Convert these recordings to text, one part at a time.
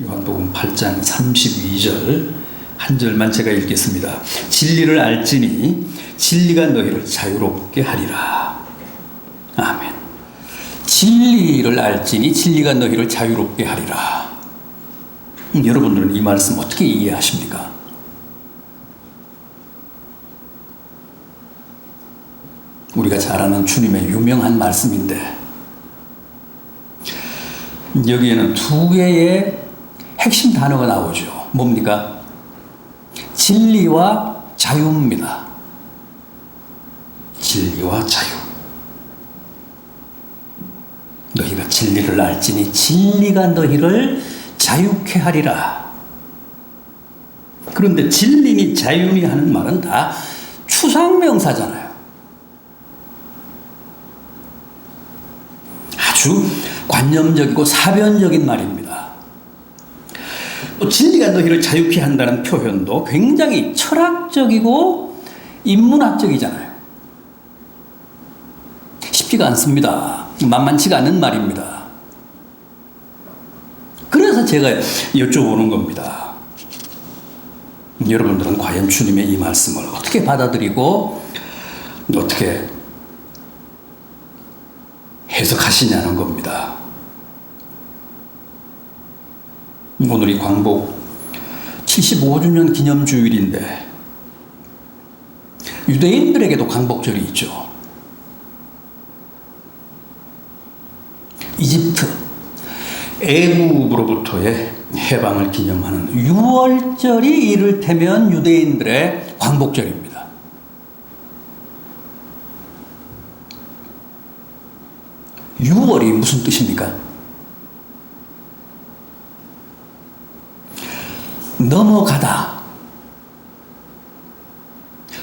요한복음 8장 32절 한 절만 제가 읽겠습니다. 진리를 알지니 진리가 너희를 자유롭게 하리라. 아멘. 진리를 알지니 진리가 너희를 자유롭게 하리라. 여러분들은 이 말씀 어떻게 이해하십니까? 우리가 잘 아는 주님의 유명한 말씀인데 여기에는 두 개의 핵심 단어가 나오죠. 뭡니까? 진리와 자유입니다. 진리와 자유. 너희가 진리를 알지니 진리가 너희를 자유케 하리라. 그런데 진리니 자유니 하는 말은 다 추상명사잖아요. 아주 관념적이고 사변적인 말입니다. 또 진리가 너희를 자유케 한다는 표현도 굉장히 철학적이고 인문학적이잖아요. 쉽지가 않습니다. 만만치가 않은 말입니다. 그래서 제가 여쭤보는 겁니다. 여러분들은 과연 주님의 이 말씀을 어떻게 받아들이고 어떻게 해석하시냐는 겁니다. 오늘이 광복 75주년 기념주일인데 유대인들에게도 광복절이 있죠. 이집트, 애굽으로부터의 해방을 기념하는 유월절이 이를테면 유대인들의 광복절입니다. 유월이 무슨 뜻입니까? 넘어가다,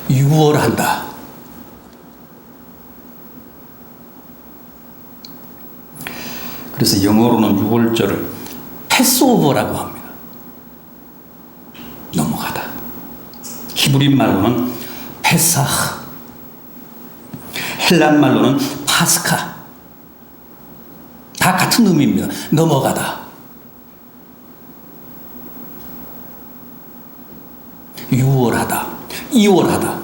유월한다. 그래서 영어로는 유월절을 패스오버라고 합니다. 넘어가다. 히브리 말로는 페사흐, 헬란 말로는 파스카. 다 같은 의미입니다. 넘어가다. 유월하다, 이월하다.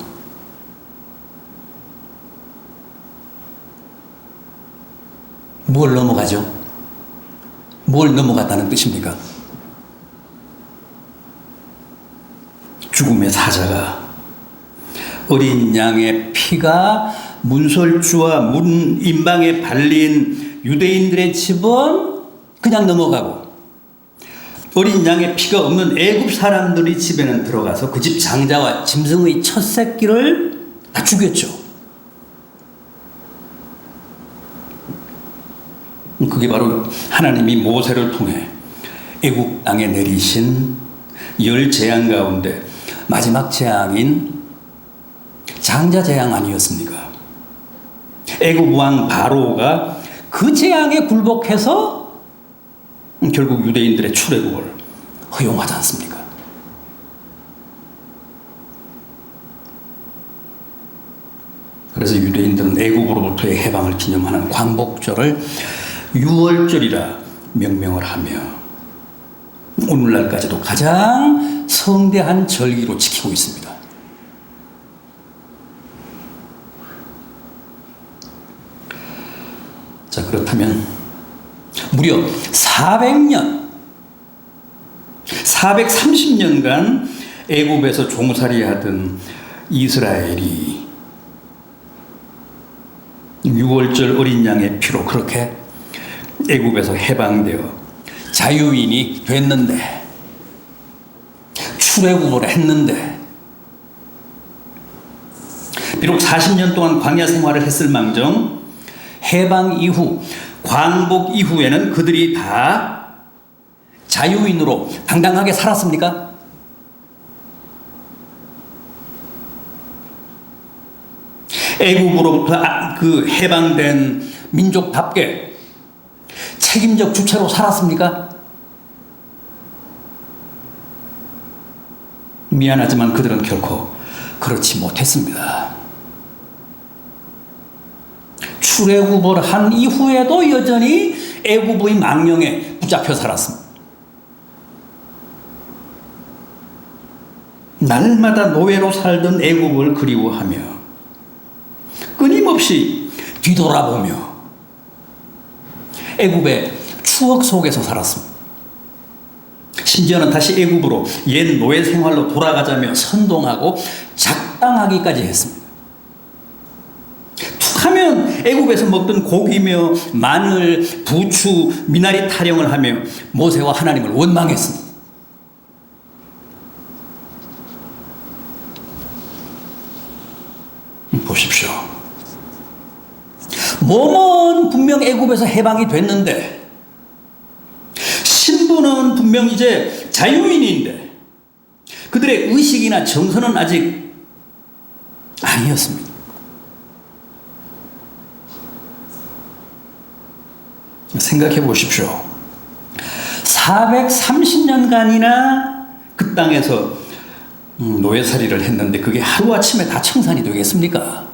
뭘 넘어가죠? 뭘 넘어갔다는 뜻입니까? 죽음의 사자가 어린 양의 피가 문설주와 문인방에 발린 유대인들의 집은 그냥 넘어가고 어린 양의 피가 없는 애굽 사람들의 집에는 들어가서 그 집 장자와 짐승의 첫 새끼를 다 죽였죠. 그게 바로 하나님이 모세를 통해 애굽 땅에 내리신 열 재앙 가운데 마지막 재앙인 장자 재앙 아니었습니까? 애굽 왕 바로가 그 재앙에 굴복해서 결국 유대인들의 출애굽을 허용하지 않습니까? 그래서 유대인들은 애굽으로부터의 해방을 기념하는 광복절을 유월절이라 명명을 하며 오늘날까지도 가장 성대한 절기로 지키고 있습니다. 자, 그렇다면 무려 430년간 애굽에서 종살이하던 이스라엘이 유월절 어린 양의 피로 그렇게 애굽에서 해방되어 자유인이 됐는데 출애굽을 했는데 비록 40년 동안 광야 생활을 했을 망정 해방 이후 광복 이후에는 그들이 다 자유인으로 당당하게 살았습니까? 애굽으로부터 그 해방된 민족답게 책임적 주체로 살았습니까? 미안하지만 그들은 결코 그렇지 못했습니다. 출애굽을 한 이후에도 여전히 애굽의 망령에 붙잡혀 살았습니다. 날마다 노예로 살던 애굽을 그리워하며 끊임없이 뒤돌아보며 애굽의 추억 속에서 살았습니다. 심지어는 다시 애굽으로 옛 노예 생활로 돌아가자며 선동하고 작당하기까지 했습니다. 툭하면 애굽에서 먹던 고기며 마늘, 부추, 미나리 타령을 하며 모세와 하나님을 원망했습니다. 보십시오. 몸은 분명 애굽에서 해방이 됐는데 신부는 분명 이제 자유인인데 그들의 의식이나 정서는 아직 아니었습니다. 생각해 보십시오. 430년간이나 그 땅에서 노예살이를 했는데 그게 하루아침에 다 청산이 되겠습니까?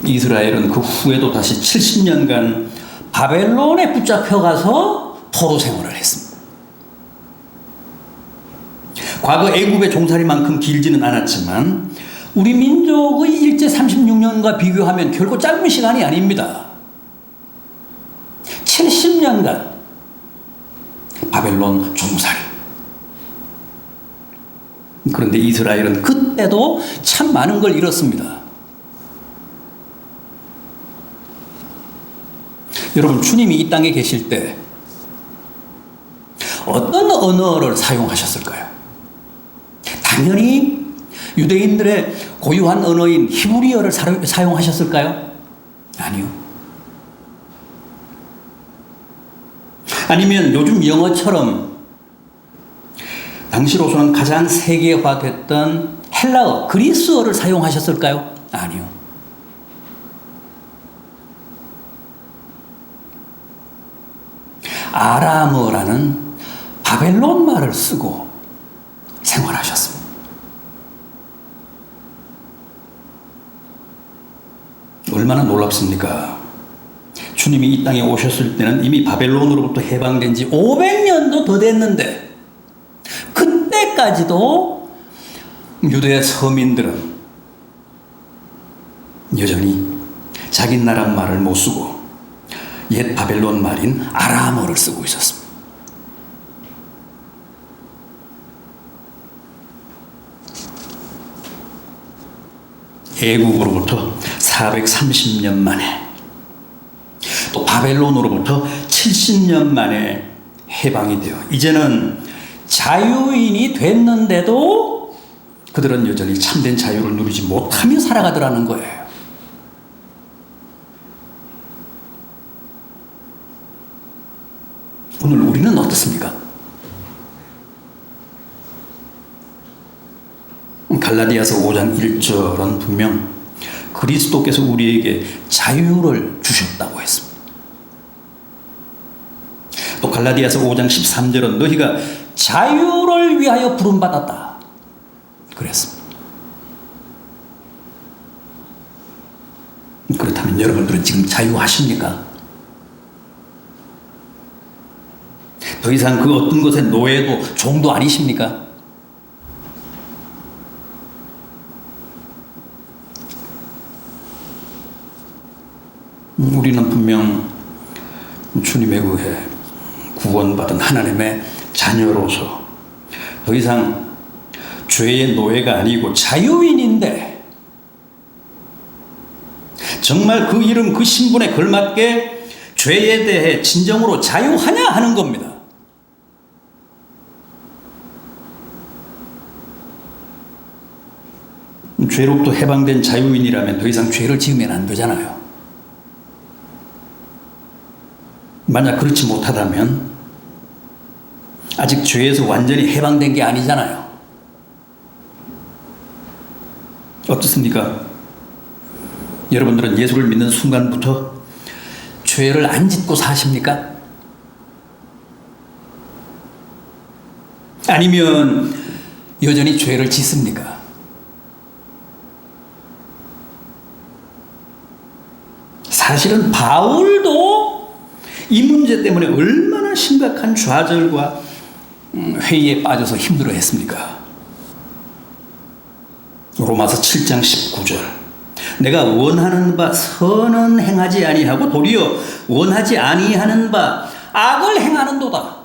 이스라엘은 그 후에도 다시 70년간 바벨론에 붙잡혀가서 포로 생활을 했습니다. 과거 애굽의 종살이만큼 길지는 않았지만 우리 민족의 일제 36년과 비교하면 결코 짧은 시간이 아닙니다. 70년간 바벨론 종살이. 그런데 이스라엘은 그때도 참 많은 걸 잃었습니다. 여러분, 주님이 이 땅에 계실 때 어떤 언어를 사용하셨을까요? 당연히 유대인들의 고유한 언어인 히브리어를 사용하셨을까요? 아니요. 아니면 요즘 영어처럼 당시로서는 가장 세계화됐던 헬라어, 그리스어를 사용하셨을까요? 아니요. 아람어라는 바벨론 말을 쓰고 생활하셨습니다. 얼마나 놀랍습니까? 주님이 이 땅에 오셨을 때는 이미 바벨론으로부터 해방된 지 500년도 더 됐는데 그때까지도 유대 서민들은 여전히 자기 나라 말을 못 쓰고 옛 바벨론 말인 아람어를 쓰고 있었습니다. 애국으로부터 430년 만에 또 바벨론으로부터 70년 만에 해방이 되어 이제는 자유인이 됐는데도 그들은 여전히 참된 자유를 누리지 못하며 살아가더라는 거예요. 오늘 우리는 어떻습니까? 갈라디아서 5장 1절은 분명 그리스도께서 우리에게 자유를 주셨다고 했습니다. 또 갈라디아서 5장 13절은 너희가 자유를 위하여 부름받았다 그랬습니다. 그렇다면 여러분들은 지금 자유하십니까? 더 이상 그 어떤 것의 노예도 종도 아니십니까? 우리는 분명 주님에 의해 구원받은 하나님의 자녀로서 더 이상 죄의 노예가 아니고 자유인인데 정말 그 이름 그 신분에 걸맞게 죄에 대해 진정으로 자유하냐 하는 겁니다. 죄로부터 해방된 자유인이라면 더 이상 죄를 지으면 안 되잖아요. 만약 그렇지 못하다면 아직 죄에서 완전히 해방된 게 아니잖아요. 어떻습니까? 여러분들은 예수를 믿는 순간부터 죄를 안 짓고 사십니까? 아니면 여전히 죄를 짓습니까? 사실은 바울도 이 문제 때문에 얼마나 심각한 좌절과 회의에 빠져서 힘들어했습니까? 로마서 7장 19절. 내가 원하는 바 선은 행하지 아니하고 도리어 원하지 아니하는 바 악을 행하는도다.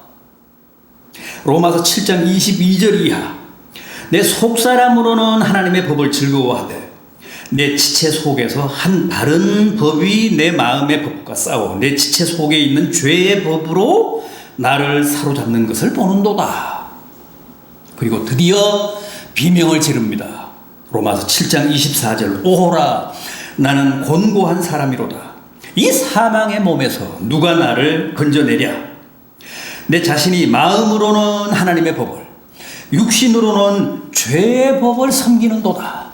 로마서 7장 22절 이하. 내 속사람으로는 하나님의 법을 즐거워하되 내 지체 속에서 한 다른 법이 내 마음의 법과 싸워 내 지체 속에 있는 죄의 법으로 나를 사로잡는 것을 보는도다. 그리고 드디어 비명을 지릅니다. 로마서 7장 24절. 오호라 나는 곤고한 사람이로다. 이 사망의 몸에서 누가 나를 건져내랴. 내 자신이 마음으로는 하나님의 법을 육신으로는 죄의 법을 섬기는도다.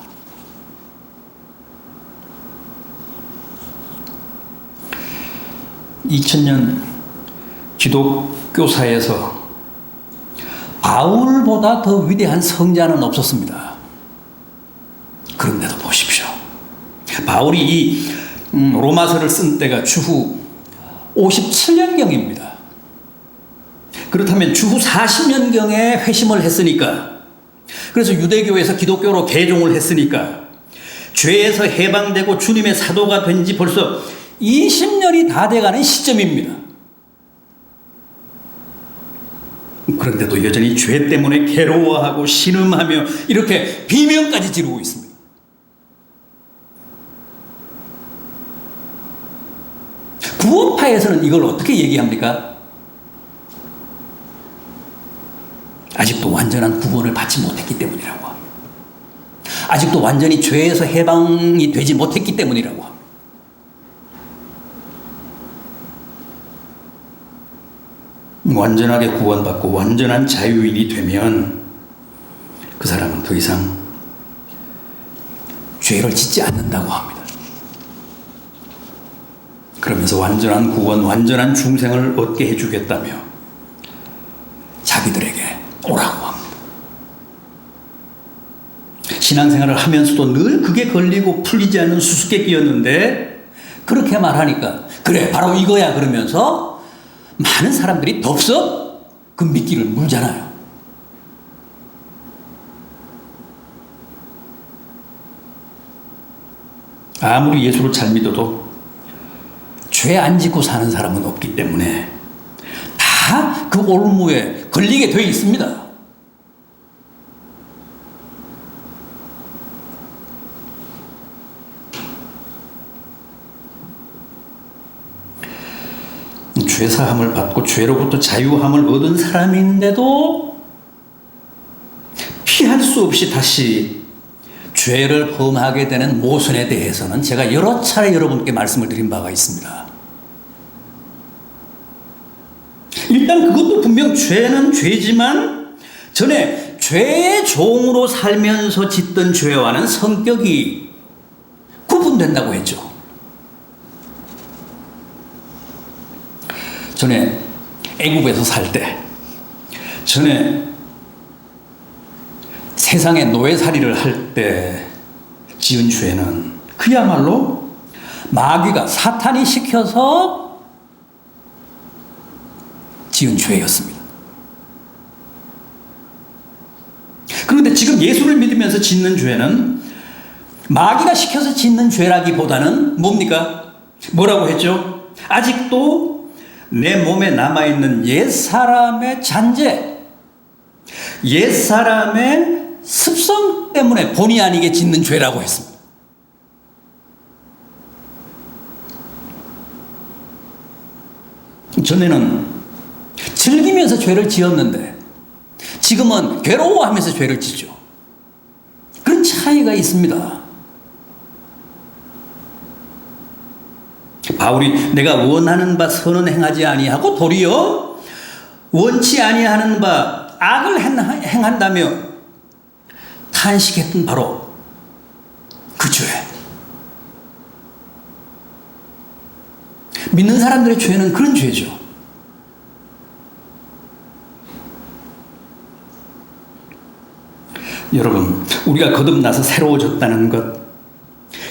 2000년 기독교사에서 바울보다 더 위대한 성자는 없었습니다. 그런데도 보십시오. 바울이 이 로마서를 쓴 때가 주후 57년경입니다. 그렇다면 주후 40년경에 회심을 했으니까, 그래서 유대교에서 기독교로 개종을 했으니까 죄에서 해방되고 주님의 사도가 된 지 벌써 20년이 다 돼가는 시점입니다. 그런데도 여전히 죄 때문에 괴로워하고 신음하며 이렇게 비명까지 지르고 있습니다. 구원파에서는 이걸 어떻게 얘기합니까? 아직도 완전한 구원을 받지 못했기 때문이라고 합니다. 아직도 완전히 죄에서 해방이 되지 못했기 때문이라고 합니다. 완전하게 구원받고 완전한 자유인이 되면 그 사람은 더 이상 죄를 짓지 않는다고 합니다. 그러면서 완전한 구원, 완전한 중생을 얻게 해주겠다며 자기들에게 오라고 합니다. 신앙생활을 하면서도 늘 그게 걸리고 풀리지 않는 수수께끼였는데 그렇게 말하니까 그래 바로 이거야 그러면서 많은 사람들이 덥석 그 미끼를 물잖아요. 아무리 예수를 잘 믿어도 죄 안 짓고 사는 사람은 없기 때문에 다 그 올무에 걸리게 되어 있습니다. 죄사함을 받고 죄로부터 자유함을 얻은 사람인데도 피할 수 없이 다시 죄를 범하게 되는 모순에 대해서는 제가 여러 차례 여러분께 말씀을 드린 바가 있습니다. 일단 그것도 분명 죄는 죄지만 전에 죄의 종으로 살면서 짓던 죄와는 성격이 구분된다고 했죠. 전에 애굽에서 살 때, 전에 세상에 노예살이를 할 때 지은 죄는 그야말로 마귀가 사탄이 시켜서 지은 죄였습니다. 그런데 지금 예수를 믿으면서 짓는 죄는 마귀가 시켜서 짓는 죄라기보다는 뭡니까? 뭐라고 했죠? 아직도 내 몸에 남아있는 옛사람의 잔재, 옛사람의 습성 때문에 본의 아니게 짓는 죄라고 했습니다. 전에는 즐기면서 죄를 지었는데 지금은 괴로워하면서 죄를 짓죠. 그런 차이가 있습니다. 바울이 내가 원하는 바 선은 행하지 아니하고 도리어 원치 아니하는 바 악을 행한다며 탄식했던 바로 그 죄. 믿는 사람들의 죄는 그런 죄죠. 여러분, 우리가 거듭나서 새로워졌다는 것,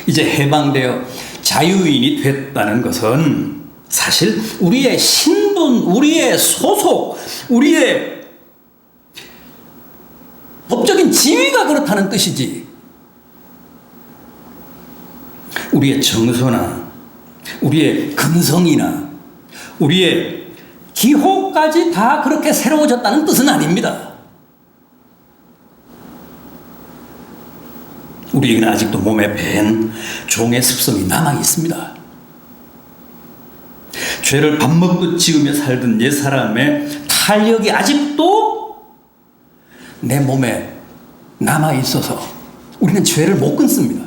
이제 해방되어 자유인이 됐다는 것은 사실 우리의 신분 신분, 우리의 소속, 우리의 법적인 지위가 그렇다는 뜻이지. 우리의 정서나 우리의 근성이나 우리의 기호까지 다 그렇게 새로워졌다는 뜻은 아닙니다. 우리에게는 아직도 몸에 밴 종의 습성이 남아 있습니다. 죄를 밥 먹듯 지으며 살던 옛 사람의 탄력이 아직도 내 몸에 남아 있어서 우리는 죄를 못 끊습니다.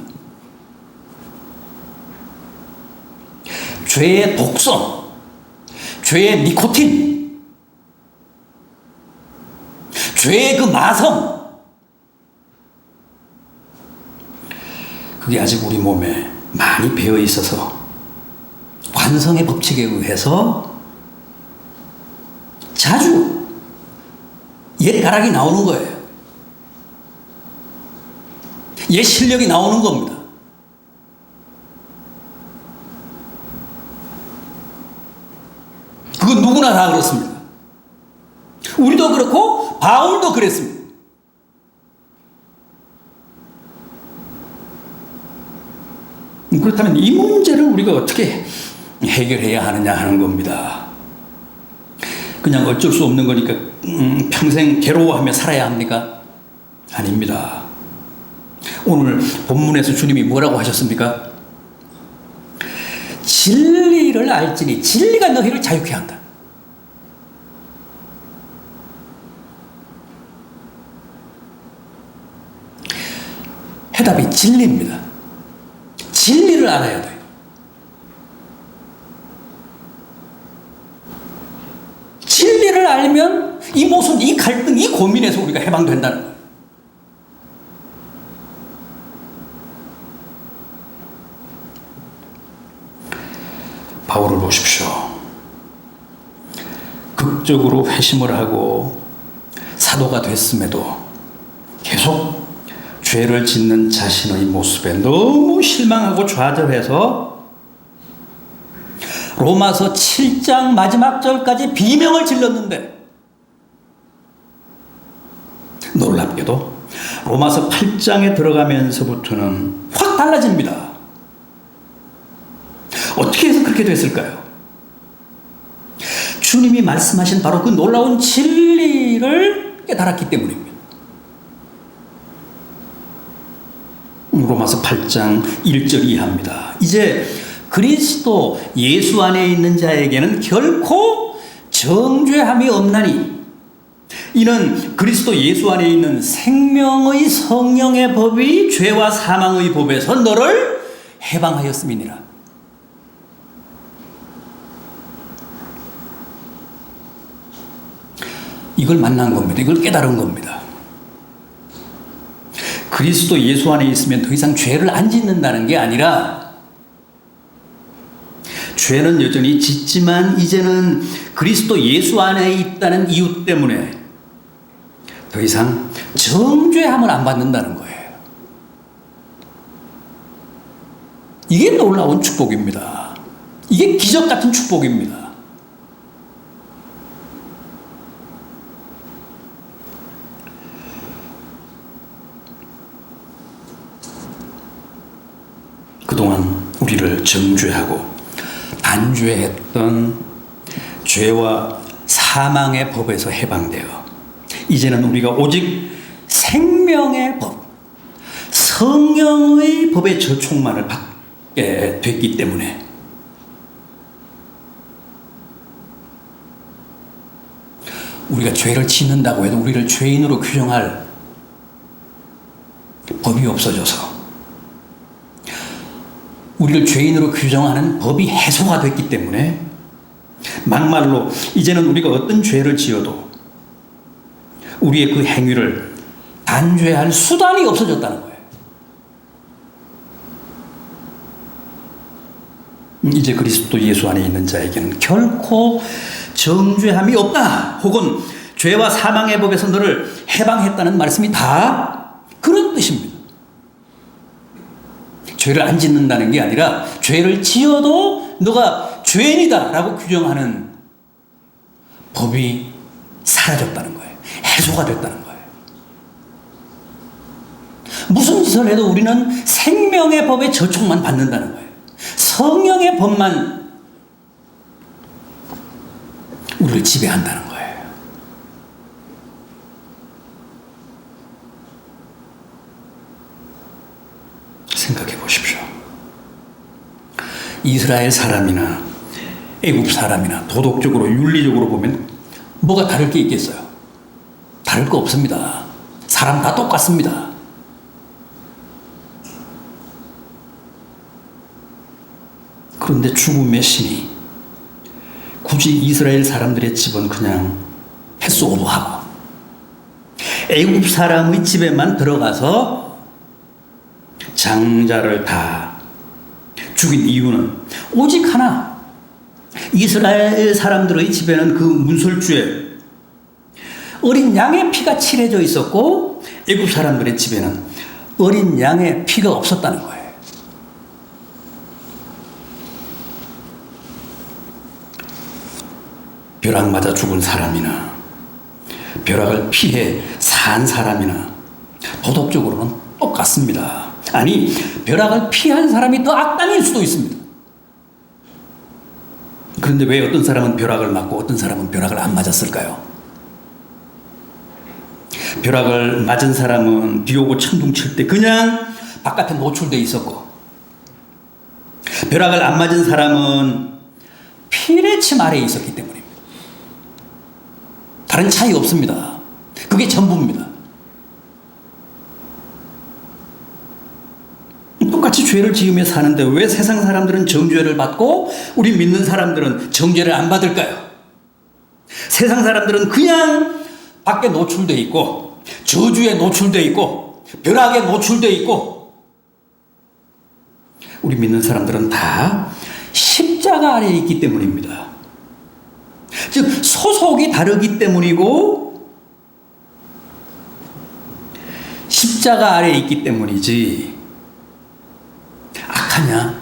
죄의 독성, 죄의 니코틴, 죄의 그 마성, 그게 아직 우리 몸에 많이 배어 있어서 관성의 법칙에 의해서 자주 옛 가락이 나오는 거예요. 옛 실력이 나오는 겁니다. 그건 누구나 다 그렇습니다. 우리도 그렇고 바울도 그랬습니다. 그렇다면 이 문제를 우리가 어떻게 해결해야 하느냐 하는 겁니다. 그냥 어쩔 수 없는 거니까 평생 괴로워하며 살아야 합니까? 아닙니다. 오늘 본문에서 주님이 뭐라고 하셨습니까? 진리를 알지니 진리가 너희를 자유케 한다. 해답이 진리입니다. 진리를 알아야 돼요. 진리를 알면 이 모순, 이 갈등, 이 고민에서 우리가 해방된다는 거예요. 바울을 보십시오. 극적으로 회심을 하고 사도가 됐음에도 계속 죄를 짓는 자신의 모습에 너무 실망하고 좌절해서 로마서 7장 마지막 절까지 비명을 질렀는데 놀랍게도 로마서 8장에 들어가면서부터는 확 달라집니다. 어떻게 해서 그렇게 됐을까요? 주님이 말씀하신 바로 그 놀라운 진리를 깨달았기 때문입니다. 로마서 8장 1절 이하입니다. 이제 그리스도 예수 안에 있는 자에게는 결코 정죄함이 없나니 이는 그리스도 예수 안에 있는 생명의 성령의 법이 죄와 사망의 법에서 너를 해방하였음이니라. 이걸 만난 겁니다. 이걸 깨달은 겁니다. 그리스도 예수 안에 있으면 더 이상 죄를 안 짓는다는 게 아니라 죄는 여전히 짓지만 이제는 그리스도 예수 안에 있다는 이유 때문에 더 이상 정죄함을 안 받는다는 거예요. 이게 놀라운 축복입니다. 이게 기적 같은 축복입니다. 그동안 우리를 정죄하고 단죄했던 죄와 사망의 법에서 해방되어 이제는 우리가 오직 생명의 법, 성령의 법의 저촉만을 받게 됐기 때문에 우리가 죄를 짓는다고 해도 우리를 죄인으로 규정할 법이 없어져서 우리를 죄인으로 규정하는 법이 해소가 됐기 때문에 막말로 이제는 우리가 어떤 죄를 지어도 우리의 그 행위를 단죄할 수단이 없어졌다는 거예요. 이제 그리스도 예수 안에 있는 자에게는 결코 정죄함이 없다 혹은 죄와 사망의 법에서 너를 해방했다는 말씀이 다 그런 뜻입니다. 죄를 안 짓는다는 게 아니라 죄를 지어도 너가 죄인이다 라고 규정하는 법이 사라졌다는 거예요. 해소가 됐다는 거예요. 무슨 짓을 해도 우리는 생명의 법의 저촉만 받는다는 거예요. 성령의 법만 우리를 지배한다는 거예요. 생각해 보십시오. 이스라엘 사람이나 애굽 사람이나 도덕적으로 윤리적으로 보면 뭐가 다를 게 있겠어요? 다를 거 없습니다. 사람 다 똑같습니다. 그런데 죽음의 신이 굳이 이스라엘 사람들의 집은 그냥 패스오버하고 애굽 사람의 집에만 들어가서 장자를 다 죽인 이유는 오직 하나, 이스라엘 사람들의 집에는 그 문설주에 어린 양의 피가 칠해져 있었고 애굽 사람들의 집에는 어린 양의 피가 없었다는 거예요. 벼락 맞아 죽은 사람이나 벼락을 피해 산 사람이나 도덕적으로는 똑같습니다. 아니, 벼락을 피한 사람이 더 악당일 수도 있습니다. 그런데 왜 어떤 사람은 벼락을 맞고 어떤 사람은 벼락을 안 맞았을까요? 벼락을 맞은 사람은 비 오고 천둥 칠 때 그냥 바깥에 노출돼 있었고, 벼락을 안 맞은 사람은 피레침 아래에 있었기 때문입니다. 다른 차이 없습니다. 그게 전부입니다. 똑같이 죄를 지으며 사는데 왜 세상 사람들은 정죄를 받고 우리 믿는 사람들은 정죄를 안 받을까요? 세상 사람들은 그냥 밖에 노출돼 있고 저주에 노출돼 있고 벼락에 노출돼 있고, 우리 믿는 사람들은 다 십자가 아래에 있기 때문입니다. 즉 소속이 다르기 때문이고 십자가 아래에 있기 때문이지 악하냐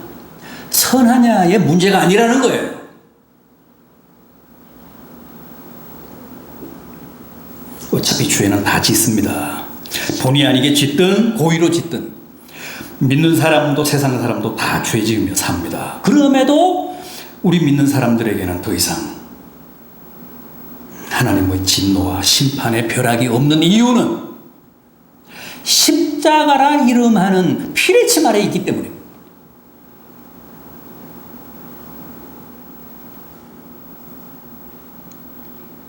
선하냐의 문제가 아니라는 거예요. 어차피 죄는 다 짓습니다. 본의 아니게 짓든 고의로 짓든 믿는 사람도 세상 사람도 다 죄 지으며 삽니다. 그럼에도 우리 믿는 사람들에게는 더 이상 하나님의 진노와 심판의 벼락이 없는 이유는 십자가라 이름하는 피레침 아래에 있기 때문입니다.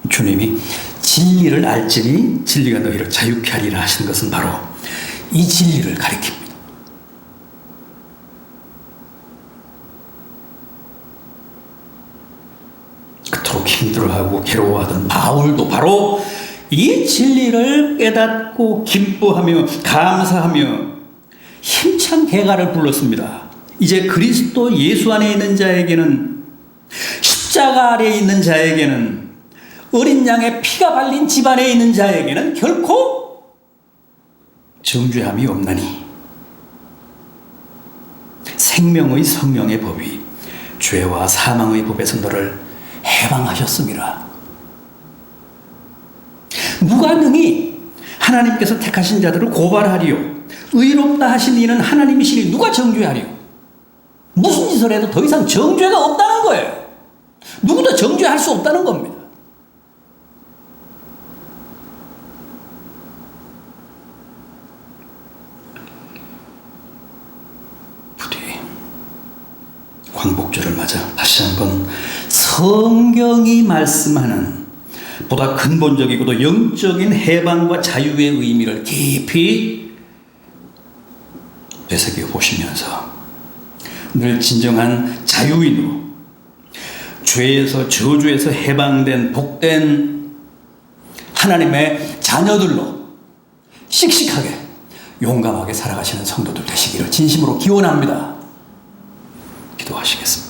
주님이 진리를 알지니 진리가 너희를 자유케 하리라 하신 것은 바로 이 진리를 가리킵니다. 그토록 힘들어하고 괴로워하던 바울도 바로 이 진리를 깨닫고 기뻐하며 감사하며 힘찬 개가를 불렀습니다. 이제 그리스도 예수 안에 있는 자에게는, 십자가 아래에 있는 자에게는, 어린 양의 피가 발린 집안에 있는 자에게는 결코 정죄함이 없나니 생명의 성령의 법이 죄와 사망의 법에서 너를 해방하셨습니다. 누가 능히 하나님께서 택하신 자들을 고발하리요? 의롭다 하신 이는 하나님이시니 누가 정죄하리요? 무슨 짓을 해도 더 이상 정죄가 없다는 거예요. 누구도 정죄할 수 없다는 겁니다. 부디 광복절을 맞아 다시 한번 성경이 말씀하는 보다 근본적이고도 영적인 해방과 자유의 의미를 깊이 되새겨 보시면서 늘 진정한 자유인으로 죄에서 저주에서 해방된 복된 하나님의 자녀들로 씩씩하게 용감하게 살아가시는 성도들 되시기를 진심으로 기원합니다. 기도하시겠습니다.